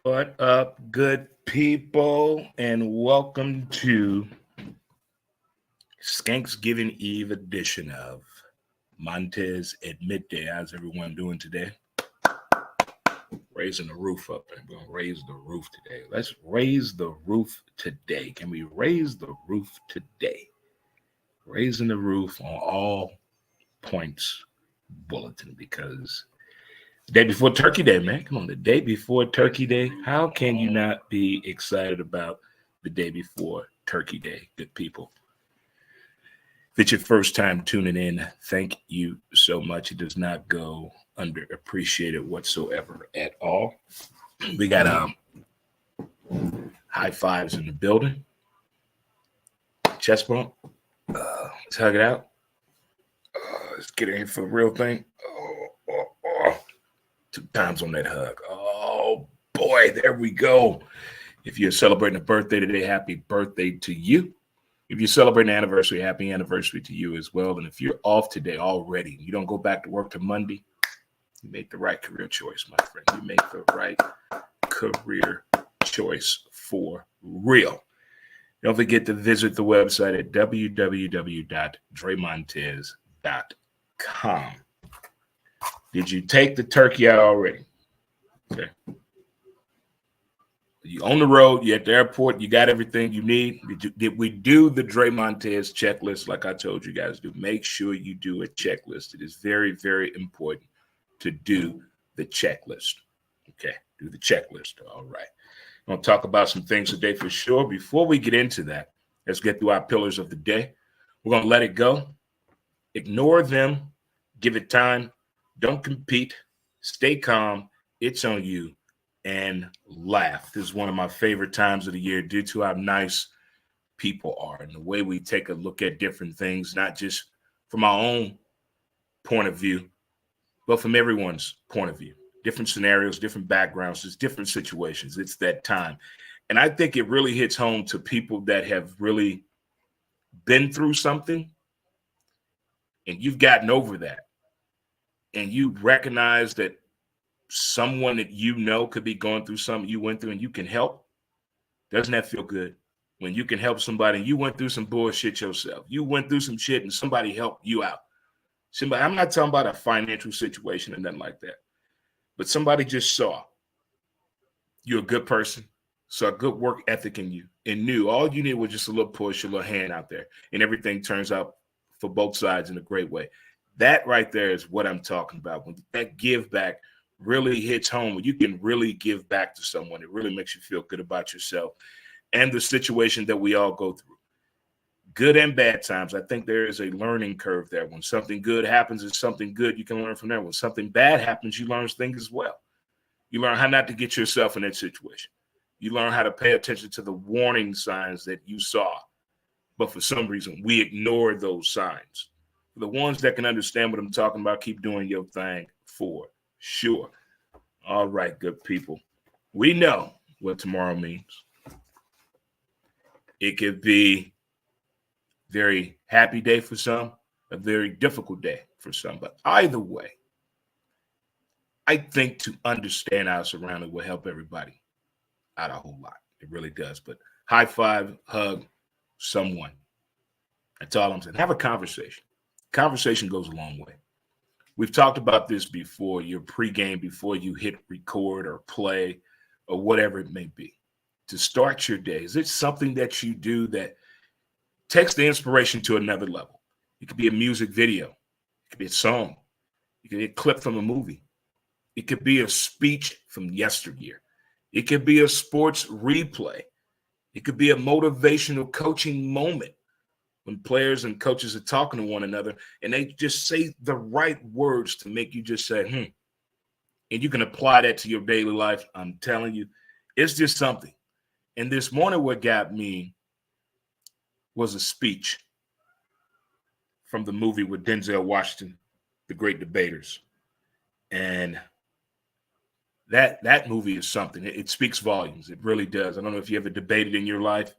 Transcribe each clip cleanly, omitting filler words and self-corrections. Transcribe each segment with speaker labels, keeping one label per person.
Speaker 1: What up, good people, and welcome to Skanksgiving Eve edition of Montez at Midday. How's everyone doing today? Raising the roof up. We're going to raise the roof today. Let's raise the roof today. Can we raise the roof today? Raising the roof on all points bulletin because the day before Turkey Day, man. Come on, the day before Turkey Day. How can you not be excited about the day before Turkey Day, good people? If it's your first time tuning in, thank you so much. It does not go underappreciated whatsoever at all. We got high fives in the building. Chest bump. Let's hug it out. Let's get in here for the real thing. Oh. 2 times on that hug. Oh, boy, there we go. If you're celebrating a birthday today, happy birthday to you. If you're celebrating an anniversary, happy anniversary to you as well. And if you're off today already, you don't go back to work till Monday, you make the right career choice, my friend. You make the right career choice for real. Don't forget to visit the website at www.dremontez.com. Did you take the turkey out already? Okay. You on the road, you're at the airport, you got everything you need. Did we do the Dre Montez checklist like I told you guys to do? Make sure you do a checklist. It is very, very important to do the checklist. Okay, do the checklist. All right. I'm going to talk about some things today for sure. Before we get into that, let's get through our pillars of the day. We're going to let it go. Ignore them. Give it time. Don't compete. Stay calm. It's on you. And laugh. This is one of my favorite times of the year due to how nice people are and the way we take a look at different things, not just from our own point of view, but from everyone's point of view. Different scenarios, different backgrounds, just different situations. It's that time. And I think it really hits home to people that have really been through something and you've gotten over that. And you recognize that someone that you know could be going through something you went through and you can help. Doesn't that feel good? When you can help somebody and you went through some bullshit yourself. You went through some shit and somebody helped you out. Somebody, I'm not talking about a financial situation and nothing like that. But somebody just saw you're a good person, saw a good work ethic in you, and knew all you needed was just a little push, a little hand out there, and everything turns out for both sides in a great way. That right there is what I'm talking about. When that give back really hits home, when you can really give back to someone, it really makes you feel good about yourself and the situation that we all go through. Good and bad times. I think there is a learning curve there. When something good happens, it's something good you can learn from there. When something bad happens, you learn things as well. You learn how not to get yourself in that situation. You learn how to pay attention to the warning signs that you saw. But for some reason, we ignore those signs. For the ones that can understand what I'm talking about, keep doing your thing for sure. All right, good people. We know what tomorrow means. It could be a very happy day for some, a very difficult day for some. But either way, I think to understand our surroundings will help everybody out a whole lot. It really does. But high five, hug someone. That's all I'm saying. Have a conversation. Conversation goes a long way. We've talked about this before, your pregame, before you hit record or play or whatever it may be. To start your day, is it something that you do that takes the inspiration to another level? It could be a music video. It could be a song. It could be a clip from a movie. It could be a speech from yesteryear. It could be a sports replay. It could be a motivational coaching moment when players and coaches are talking to one another and they just say the right words to make you just say, and you can apply that to your daily life. I'm telling you, it's just something. And this morning, what got me was a speech from the movie with Denzel Washington, The Great Debaters. And that movie is something. It speaks volumes. It really does. I don't know if you ever debated in your life.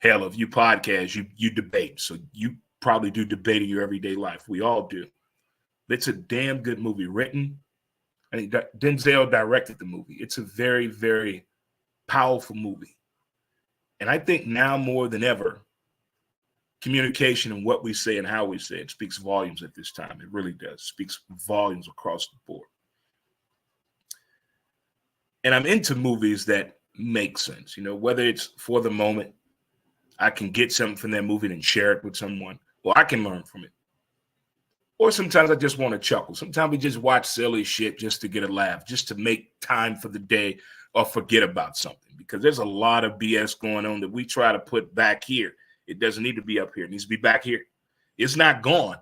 Speaker 1: Hell, if you podcast, you debate. So you probably do debate in your everyday life. We all do. It's a damn good movie, written And Denzel directed the movie. It's a very, very powerful movie. And I think now more than ever, communication and what we say and how we say it speaks volumes at this time. It really does. It speaks volumes across the board. And I'm into movies that make sense, whether it's for the moment, I can get something from that movie and share it with someone, or I can learn from it. Or sometimes I just want to chuckle. Sometimes we just watch silly shit just to get a laugh, just to make time for the day or forget about something. Because there's a lot of BS going on that we try to put back here. It doesn't need to be up here. It needs to be back here. It's not gone.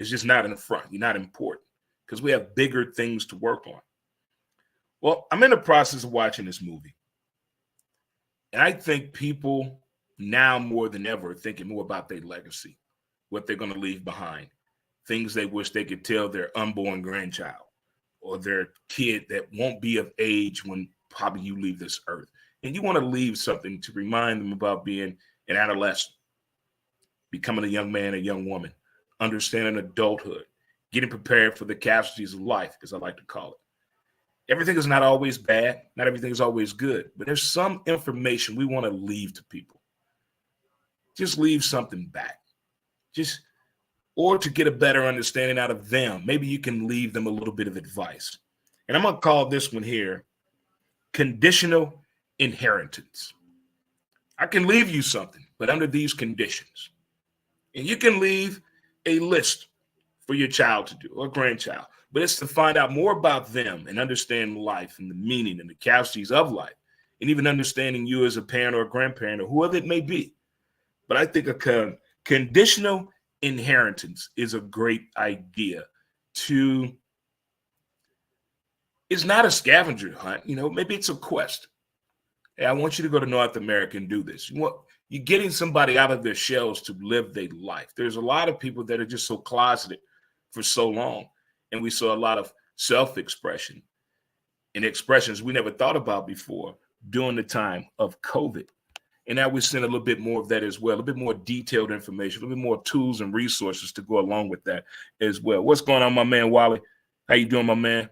Speaker 1: It's just not in the front. You're not important because we have bigger things to work on. Well, I'm in the process of watching this movie. And I think people now more than ever are thinking more about their legacy, what they're going to leave behind, things they wish they could tell their unborn grandchild or their kid that won't be of age when probably you leave this earth. And you want to leave something to remind them about being an adolescent, becoming a young man, a young woman, understanding adulthood, getting prepared for the casualties of life, as I like to call it. Everything is not always bad. Not everything is always good. But there's some information we want to leave to people. Just leave something back. Or to get a better understanding out of them. Maybe you can leave them a little bit of advice. And I'm going to call this one here conditional inheritance. I can leave you something, but under these conditions. And you can leave a list for your child to do or grandchild. But it's to find out more about them and understand life and the meaning and the casualties of life, and even understanding you as a parent or a grandparent or whoever it may be. But I think a conditional inheritance is a great idea it's not a scavenger hunt. Maybe it's a quest. Hey, I want you to go to North America and do this. You're getting somebody out of their shells to live their life. There's a lot of people that are just so closeted for so long. And we saw a lot of self-expression and expressions we never thought about before during the time of COVID. And now we're seeing a little bit more of that as well, a little bit more detailed information, a little bit more tools and resources to go along with that as well. What's going on, my man, Wally? How you doing, my man?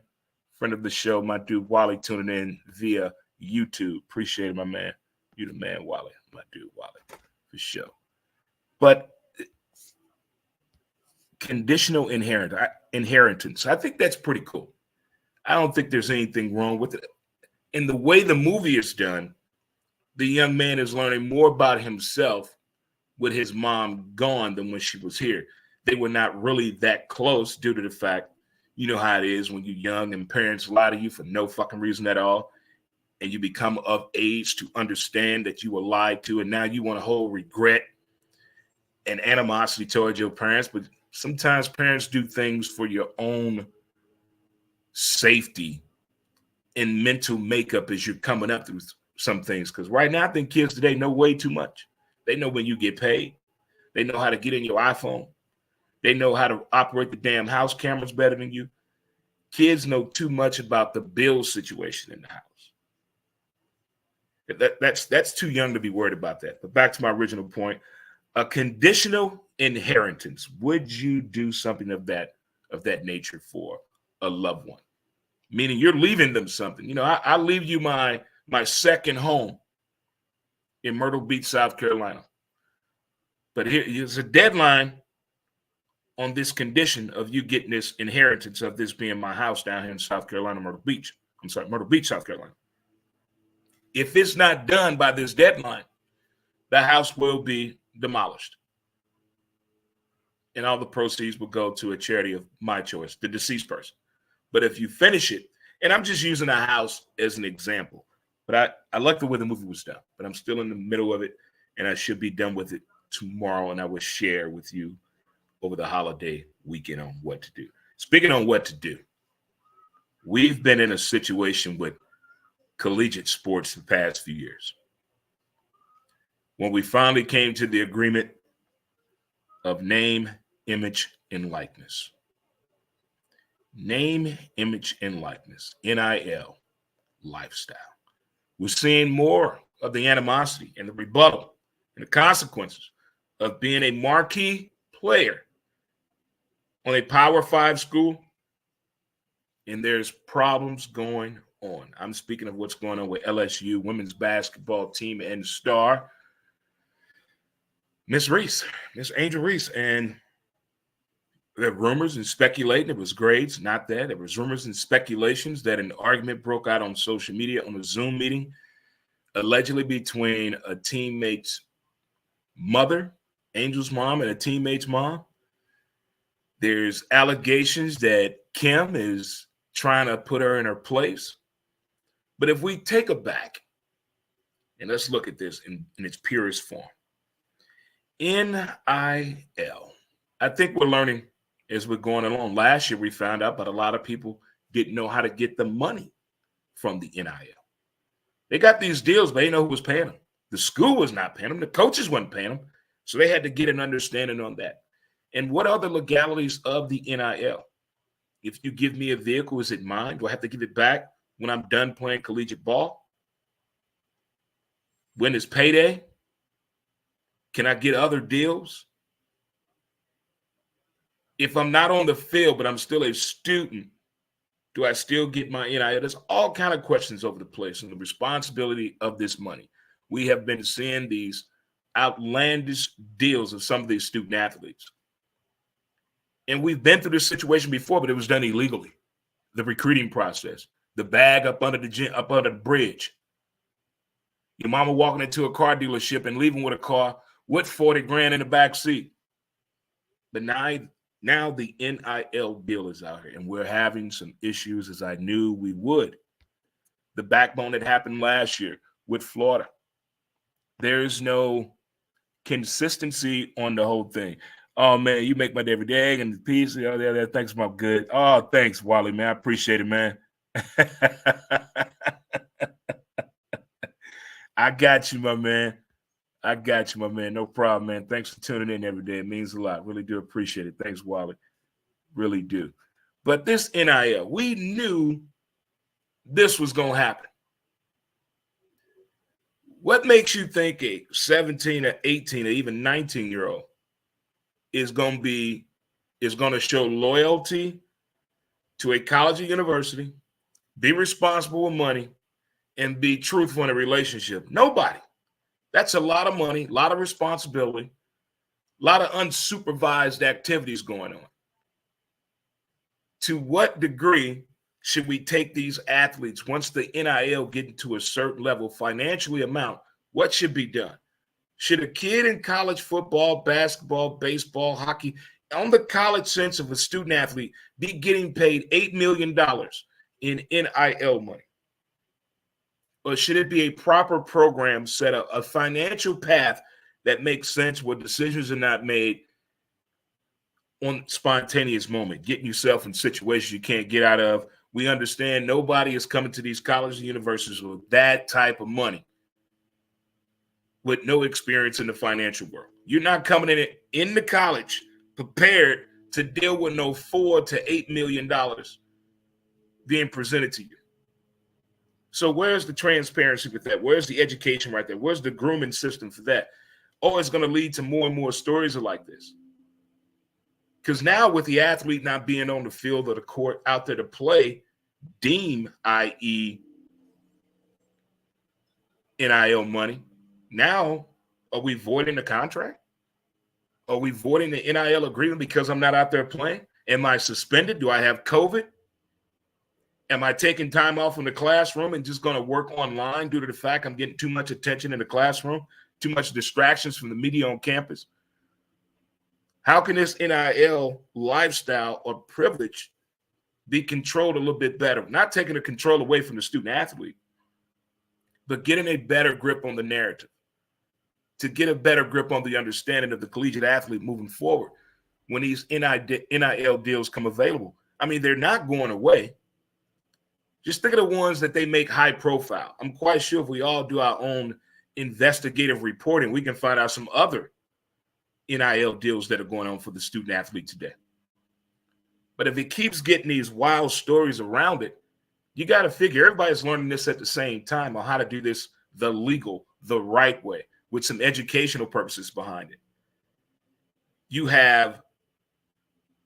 Speaker 1: Friend of the show, my dude, Wally, tuning in via YouTube. Appreciate it, my man. You the man, Wally, my dude, Wally, for sure. But conditional inheritance, I think that's pretty cool. I don't think there's anything wrong with it. And the way the movie is done, the young man is learning more about himself with his mom gone than when she was here. They were not really that close due to the fact, you know how it is when you're young and parents lie to you for no fucking reason at all. And you become of age to understand that you were lied to. And now you want to hold regret and animosity towards your parents. But sometimes parents do things for your own safety and mental makeup as you're coming up through some things. Because right now, I think kids today know way too much. They know when you get paid. They know how to get in your iPhone. They know how to operate the damn house cameras better than you. Kids know too much about the bill situation in the house. That's too young to be worried about that. But back to my original point, a conditional inheritance. Would you do something of that nature for a loved one? Meaning you're leaving them something. I leave you my second home in Myrtle Beach, South Carolina. But here's a deadline on this condition of you getting this inheritance of this being my house down here in South Carolina, Myrtle Beach, South Carolina. If it's not done by this deadline, the house will be demolished. And all the proceeds will go to a charity of my choice, the deceased person. But if you finish it, and I'm just using a house as an example, but I like the way the movie was done, but I'm still in the middle of it, and I should be done with it tomorrow, and I will share with you over the holiday weekend on what to do. Speaking on what to do, we've been in a situation with collegiate sports the past few years. When we finally came to the agreement of name, image, and likeness. Name, image, and likeness, NIL, lifestyle. We're seeing more of the animosity and the rebuttal and the consequences of being a marquee player on a Power 5 school and there's problems going on. I'm speaking of what's going on with LSU women's basketball team and star Miss Reese, Miss Angel Reese. And there were rumors and speculating it was grades, not that. There was rumors and speculations that an argument broke out on social media on a Zoom meeting, allegedly between a teammate's mother, Angel's mom, and a teammate's mom. There's allegations that Kim is trying to put her in her place. But if we take it back and let's look at this in its purest form, NIL, I think we're learning as we're going along. Last year, we found out, but a lot of people didn't know how to get the money from the NIL. They got these deals, but they didn't know who was paying them. The school was not paying them. The coaches weren't paying them. So they had to get an understanding on that. And what are the legalities of the NIL? If you give me a vehicle, is it mine? Do I have to give it back when I'm done playing collegiate ball? When is payday? Can I get other deals? If I'm not on the field, but I'm still a student, do I still get my NIL? There's all kind of questions over the place and the responsibility of this money. We have been seeing these outlandish deals of some of these student athletes. And we've been through this situation before, but it was done illegally. The recruiting process, the bag up under the bridge. Your mama walking into a car dealership and leaving with a car with 40 grand in the back seat. But now the NIL deal is out here, and we're having some issues, as I knew we would. The backbone that happened last year with Florida. There's no consistency on the whole thing. Oh, man, you make my day every day. And the piece, thanks, my good. Oh, thanks, Wally, man. I appreciate it, man. I got you, my man. I got you, my man. No problem, man. Thanks for tuning in every day. It means a lot. Really do appreciate it. Thanks, Wally. Really do. But this NIL, we knew this was going to happen. What makes you think a 17 or 18 or even 19-year-old is going to show loyalty to a college or university, be responsible with money, and be truthful in a relationship? Nobody. That's a lot of money, a lot of responsibility, a lot of unsupervised activities going on. To what degree should we take these athletes once the NIL get to a certain level financially amount? What should be done? Should a kid in college football, basketball, baseball, hockey, on the college sense of a student athlete, be getting paid $8 million in NIL money? Or should it be a proper program set up, a financial path that makes sense where decisions are not made on spontaneous moment, getting yourself in situations you can't get out of? We understand nobody is coming to these colleges and universities with that type of money, with no experience in the financial world. You're not coming into college prepared to deal with no $4 to $8 million being presented to you. So where's the transparency with that? Where's the education right there? Where's the grooming system for that? Oh, it's going to lead to more and more stories like this. Because now with the athlete not being on the field or the court out there to play, deem, i.e. NIL money, now are we voiding the contract? Are we voiding the NIL agreement because I'm not out there playing? Am I suspended? Do I have COVID? Am I taking time off from the classroom and just going to work online due to the fact I'm getting too much attention in the classroom, too much distractions from the media on campus? How can this NIL lifestyle or privilege be controlled a little bit better? Not taking the control away from the student athlete, but getting a better grip on the narrative, to get a better grip on the understanding of the collegiate athlete moving forward when these NIL deals come available. I mean, they're not going away. Just think of the ones that they make high profile. I'm quite sure if we all do our own investigative reporting, we can find out some other NIL deals that are going on for the student athlete today. But if it keeps getting these wild stories around it, you got to figure everybody's learning this at the same time on how to do this the legal, the right way, with some educational purposes behind it. You have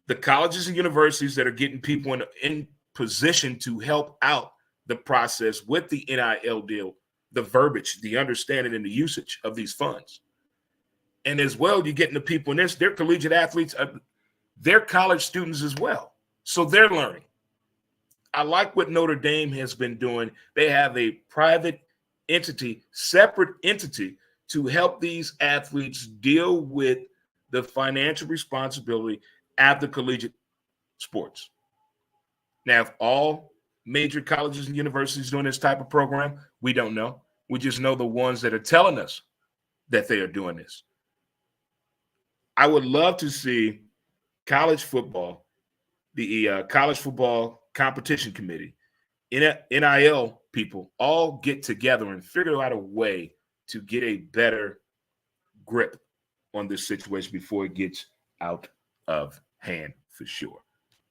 Speaker 1: the colleges and universities that are getting people in positioned to help out the process with the NIL deal, the verbiage, the understanding, and the usage of these funds. And as well, you're getting the people in this, they're collegiate athletes, they're college students as well. So they're learning. I like what Notre Dame has been doing. They have a private entity, separate entity, to help these athletes deal with the financial responsibility at the collegiate sports. Now, if all major colleges and universities doing this type of program, we don't know. We just know the ones that are telling us that they are doing this. I would love to see college football, the College Football Competition Committee, NIL people all get together and figure out a way to get a better grip on this situation before it gets out of hand, for sure.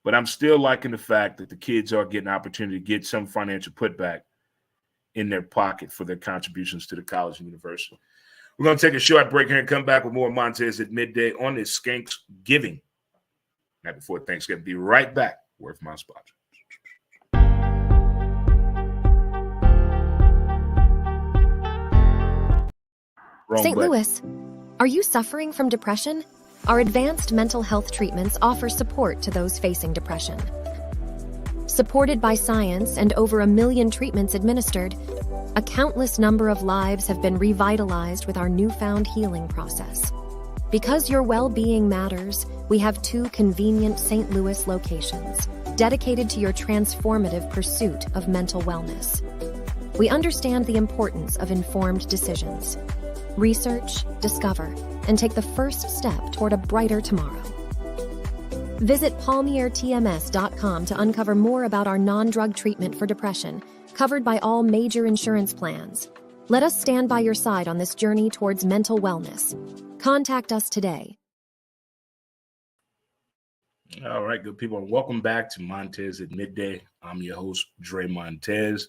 Speaker 1: But I'm still liking the fact that the kids are getting an opportunity to get some financial putback in their pocket for their contributions to the college and university. We're going to take a short break here and come back with more Montez at midday on this Skanksgiving. Now, before Thanksgiving, be right back. Word from my sponsor.
Speaker 2: St. Louis, are you suffering from depression? Our advanced mental health treatments offer support to those facing depression. Supported by science and over 1 million treatments administered, a countless number of lives have been revitalized with our newfound healing process. Because your well-being matters, we have 2 convenient St. Louis locations dedicated to your transformative pursuit of mental wellness. We understand the importance of informed decisions. Research, discover, and take the first step toward a brighter tomorrow. Visit palmiertms.com to uncover more about our non-drug treatment for depression, covered by all major insurance plans. Let us stand by your side on this journey towards mental wellness. Contact us today.
Speaker 1: All right, good people, and welcome back to Montez at Midday. I'm your host, Dre Montez.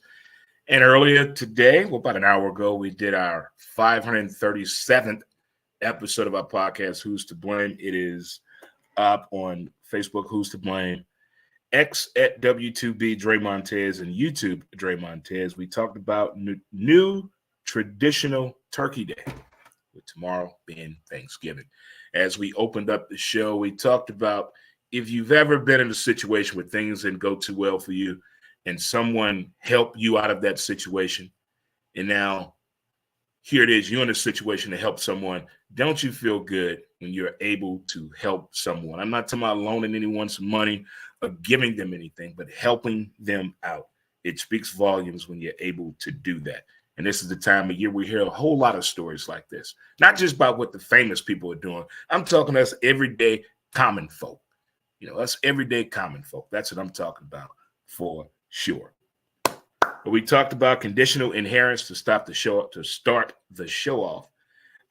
Speaker 1: And earlier today, well, about an hour ago, we did our 537th episode of our podcast, Who's to Blame? It is up on Facebook, Who's to Blame? X at W2B Dre Montez and YouTube Dre Montez. We talked about new traditional Turkey Day, with tomorrow being Thanksgiving. As we opened up the show, we talked about if you've ever been in a situation where things didn't go too well for you and someone helped you out of that situation, and now here it is, you're in a situation to help someone. Don't you feel good when you're able to help someone? I'm not talking about loaning anyone some money or giving them anything, but helping them out. It speaks volumes when you're able to do that. And this is the time of year we hear a whole lot of stories like this, not just about what the famous people are doing. I'm talking us everyday common folk, us everyday common folk. That's what I'm talking about for sure. But we talked about conditional inheritance to start the show off.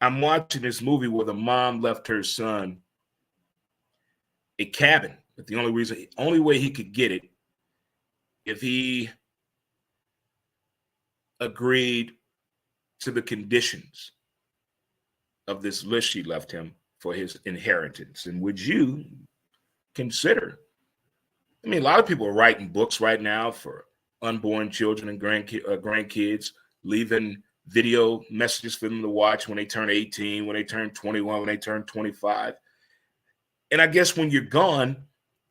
Speaker 1: I'm watching this movie where the mom left her son a cabin, but the only way he could get it if he agreed to the conditions of this list she left him for his inheritance. And would you consider? I mean, a lot of people are writing books right now for unborn children and grandkids, leaving video messages for them to watch when they turn 18, when they turn 21, when they turn 25. And I guess when you're gone,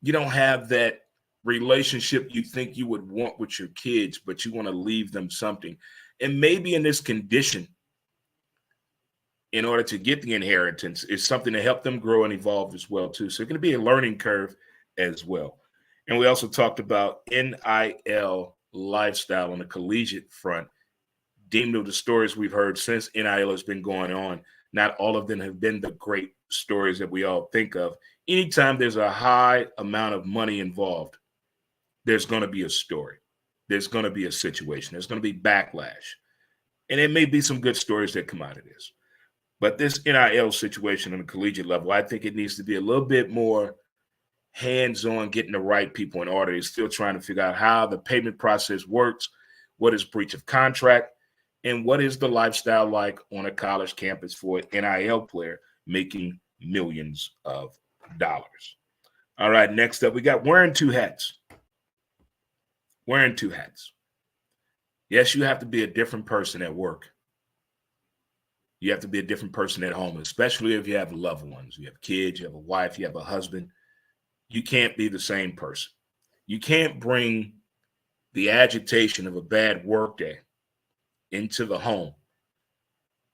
Speaker 1: you don't have that relationship you think you would want with your kids, but you want to leave them something. And maybe in this condition, in order to get the inheritance, is something to help them grow and evolve as well, too. So it's going to be a learning curve as well. And we also talked about NIL lifestyle on the collegiate front. Deemed of the stories we've heard since NIL has been going on, not all of them have been the great stories that we all think of. Anytime there's a high amount of money involved, there's going to be a story. There's going to be a situation. There's going to be backlash. And there may be some good stories that come out of this. But this NIL situation on the collegiate level, I think it needs to be a little bit more hands-on, getting the right people in order. They're still trying to figure out how the payment process works, what is breach of contract, and what is the lifestyle like on a college campus for an NIL player making millions of dollars. All right, next up, we got wearing 2 hats. wearing two hats. Yes, you have to be a different person at work. You have to be a different person at home, especially if you have loved ones. You have kids, you have a wife, you have a husband. You can't be the same person. You can't bring the agitation of a bad work day into the home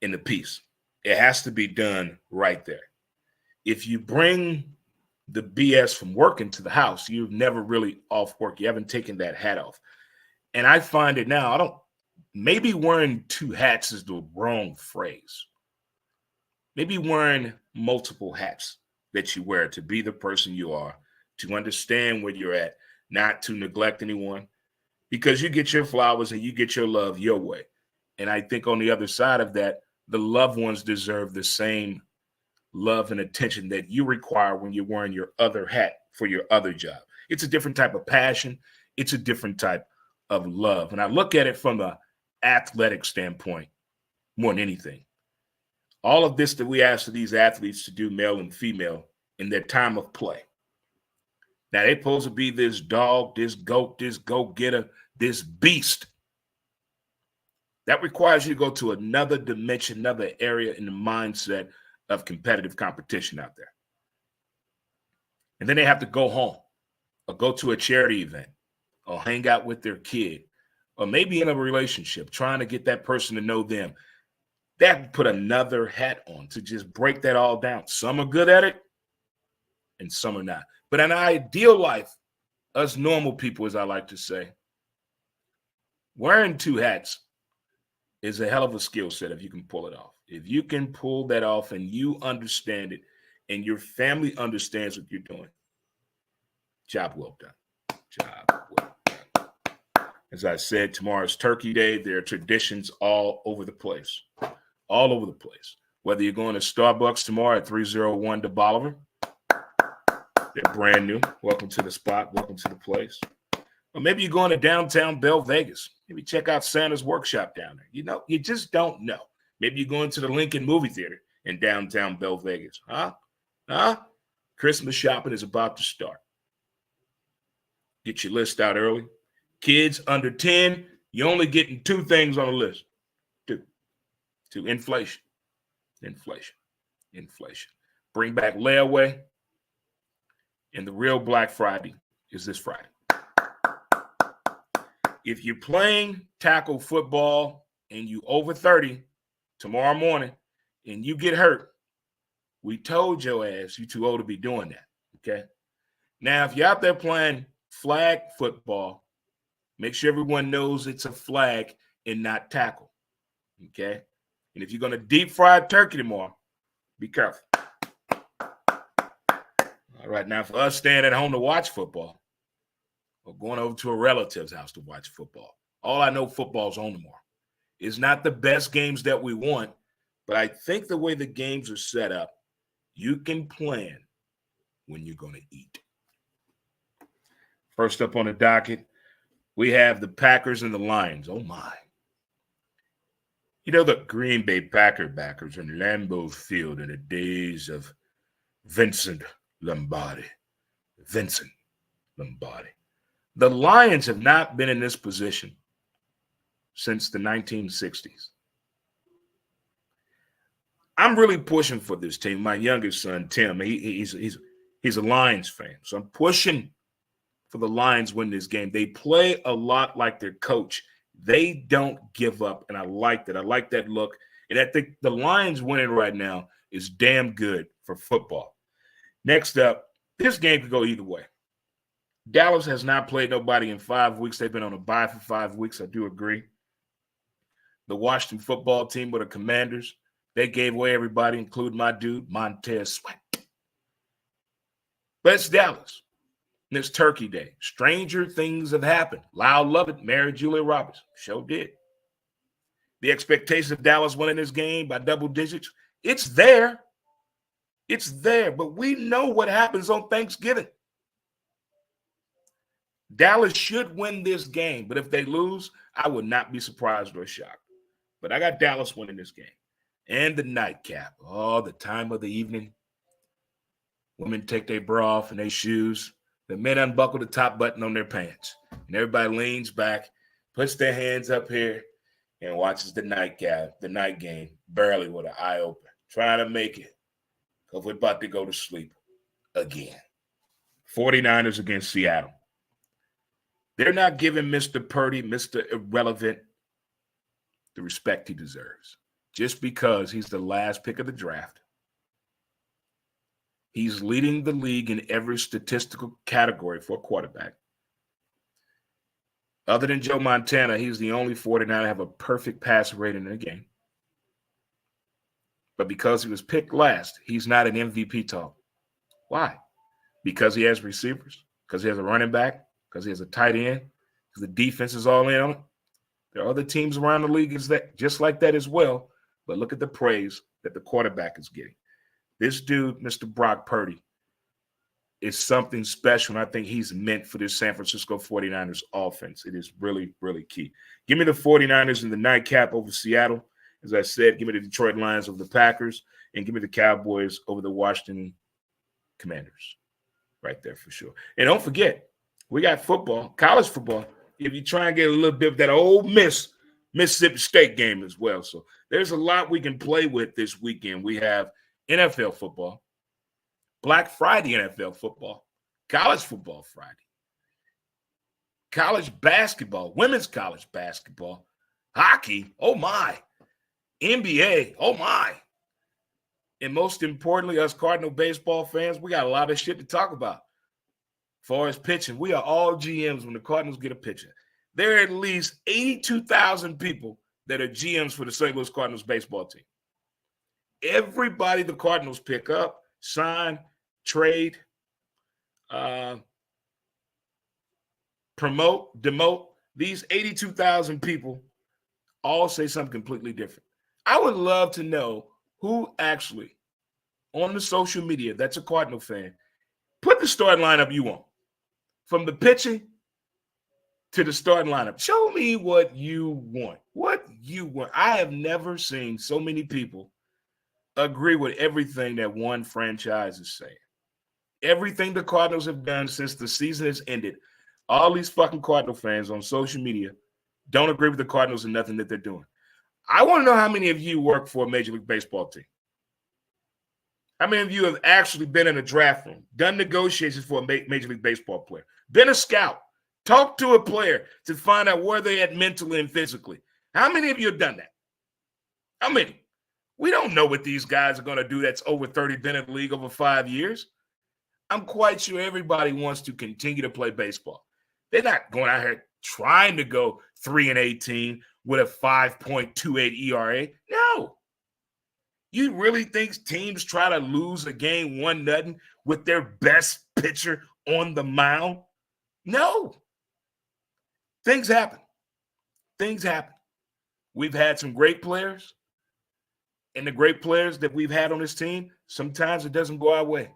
Speaker 1: in the peace. It has to be done right there. If you bring the BS from work into the house, you've never really off work. You haven't taken that hat off. And I find it now, maybe wearing two hats is the wrong phrase. Maybe wearing multiple hats that you wear to be the person you are, to understand where you're at, not to neglect anyone, because you get your flowers and you get your love your way. And I think on the other side of that, the loved ones deserve the same love and attention that you require when you're wearing your other hat for your other job. It's a different type of passion. It's a different type of love. And I look at it from an athletic standpoint more than anything. All of this that we ask of these athletes to do, male and female, in their time of play. Now, they're supposed to be this dog, this goat, this go-getter, this beast. That requires you to go to another dimension, another area in the mindset of competitive competition out there. And then they have to go home or go to a charity event or hang out with their kid or maybe in a relationship, trying to get that person to know them. That put another hat on to just break that all down. Some are good at it and some are not. But in an ideal life, us normal people, as I like to say, wearing two hats is a hell of a skill set if you can pull it off. If you can pull that off and you understand it and your family understands what you're doing, job well done. Job well done. As I said, tomorrow's Turkey Day. There are traditions all over the place. All over the place. Whether you're going to Starbucks tomorrow at 301 de Bolivar, they're brand new. Welcome to the spot. Welcome to the place. Or maybe you're going to downtown Bell Vegas. Maybe check out Santa's workshop down there. You know, you just don't know. Maybe you're going to the Lincoln Movie Theater in downtown Bell Vegas. Huh? Christmas shopping is about to start. Get your list out early. Kids under 10, you're only getting two things on the list. Two. Inflation. Bring back layaway. And the real Black Friday is this Friday. If you're playing tackle football and you over 30 tomorrow morning and you get hurt, we told your ass you too old to be doing that, okay? Now, if you're out there playing flag football, make sure everyone knows it's a flag and not tackle, okay? And if you're going to deep fry turkey tomorrow, be careful. All right, now for us staying at home to watch football or going over to a relative's house to watch football, all I know football's on tomorrow. It's not the best games that we want, but I think the way the games are set up, you can plan when you're going to eat. First up on the docket, we have the Packers and the Lions. Oh, my. You know, the Green Bay backers in Lambeau Field in the days of Vincent Lombardi. The Lions have not been in this position since the 1960s. I'm really pushing for this team. My youngest son, Tim, he's a Lions fan. So I'm pushing for the Lions win this game. They play a lot like their coach. They don't give up, and I like that. I like that look. And I think the Lions winning right now is damn good for football. Next up, this game could go either way. Dallas has not played nobody in 5 weeks. They've been on a bye for 5 weeks. I do agree. The Washington football team with the Commanders, they gave away everybody, including my dude, Montez Visit. But it's Dallas. And it's Turkey Day. Stranger things have happened. Loud love it. Married Julia Roberts. Sure did. The expectation of Dallas winning this game by double digits, it's there. It's there. But we know what happens on Thanksgiving. Dallas should win this game. But if they lose, I would not be surprised or shocked. But I got Dallas winning this game. And the nightcap. Oh, the time of the evening. Women take their bra off and their shoes. the men unbuckle the top button on their pants. And everybody leans back, puts their hands up here, and watches the night game, barely with an eye open, trying to make it. Because we're about to go to sleep again. 49ers against Seattle. They're not giving Mr. Purdy, Mr. Irrelevant, the respect he deserves. Just because he's the last pick of the draft. He's leading the league in every statistical category for a quarterback. Other than Joe Montana, he's the only 49er to have a perfect passer rating in the game. But because he was picked last, he's not an MVP talk. Why? Because he has receivers, because he has a running back, because he has a tight end, because the defense is all in on it. There are other teams around the league just like that as well. But look at the praise that the quarterback is getting. This dude, Mr. Brock Purdy, is something special, and I think he's meant for this San Francisco 49ers offense. It is really, really key. Give me the 49ers in the nightcap over Seattle. As I said, give me the Detroit Lions over the Packers, and give me the Cowboys over the Washington Commanders. Right there for sure. And don't forget, we got football, college football. If you try and get a little bit of that old Mississippi State game as well. So there's a lot we can play with this weekend. We have NFL football, Black Friday NFL football, college football Friday, college basketball, women's college basketball, hockey, oh my, NBA, oh my. And most importantly, us Cardinal baseball fans, we got a lot of shit to talk about. As far as pitching, we are all GMs when the Cardinals get a pitcher. There are at least 82,000 people that are GMs for the St. Louis Cardinals baseball team. Everybody the Cardinals pick up, sign, trade, promote, demote, these 82,000 people all say something completely different. I would love to know who actually on the social media that's a Cardinal fan, put the starting lineup you want. From the pitching to the starting lineup. Show me what you want. What you want. I have never seen so many people agree with everything that one franchise is saying. Everything the Cardinals have done since the season has ended, all these fucking Cardinal fans on social media don't agree with the Cardinals and nothing that they're doing. I want to know how many of you work for a Major League Baseball team. How many of you have actually been in a draft room, done negotiations for a Major League Baseball player, been a scout, talked to a player to find out where they're at mentally and physically? How many of you have done that? How many? We don't know what these guys are going to do that's over 30, been in the league over 5 years. I'm quite sure everybody wants to continue to play baseball. They're not going out here trying to go 3-18 with a 5.28 ERA. No. You really think teams try to lose a game 1-0 with their best pitcher on the mound? No. Things happen. Things happen. We've had some great players, and the great players that we've had on this team, sometimes it doesn't go our way.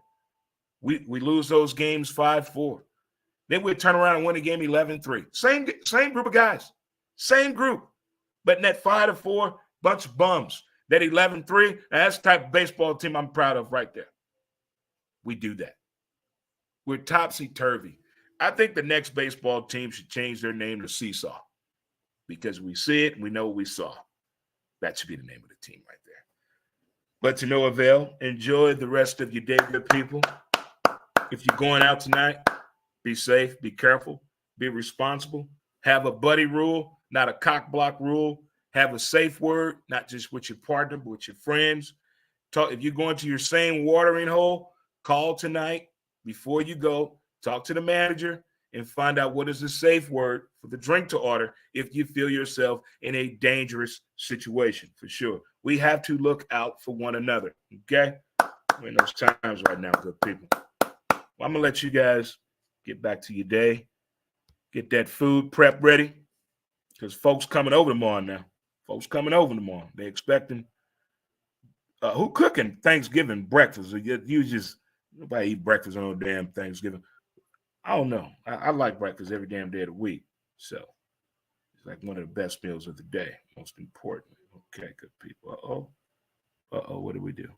Speaker 1: We lose those games 5-4. Then we turn around and win a game 11-3. Same group of guys. Same group. But in that 5-4, bunch of bums. That 11-3, that's the type of baseball team I'm proud of right there. We do that. We're topsy-turvy. I think the next baseball team should change their name to Seesaw because we see it and we know what we saw. That should be the name of the team right there. But to no avail, enjoy the rest of your day, good people. If you're going out tonight, be safe, be careful, be responsible. Have a buddy rule, not a cock block rule. Have a safe word, not just with your partner, but with your friends. If you're going to your same watering hole, call tonight before you go. Talk to the manager and find out what is the safe word for the drink to order if you feel yourself in a dangerous situation, for sure. We have to look out for one another, okay? We're in those times right now, good people. Well, I'm going to let you guys get back to your day. Get that food prep ready because folks coming over tomorrow now. Folks coming over tomorrow. They expecting who cooking Thanksgiving breakfast? You just nobody eat breakfast on no damn Thanksgiving. I don't know. I like breakfast every damn day of the week. So it's like one of the best meals of the day. Most importantly. Okay, good people. Uh-oh. What do we do?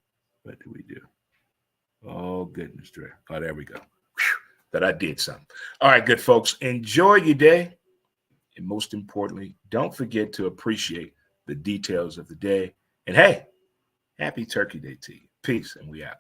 Speaker 1: What do we do? Oh, goodness, Dre. Oh, there we go. Whew. that I did something. All right, good folks, enjoy your day. And most importantly, don't forget to appreciate the details of the day. And hey, happy Turkey Day to you. Peace, and we out.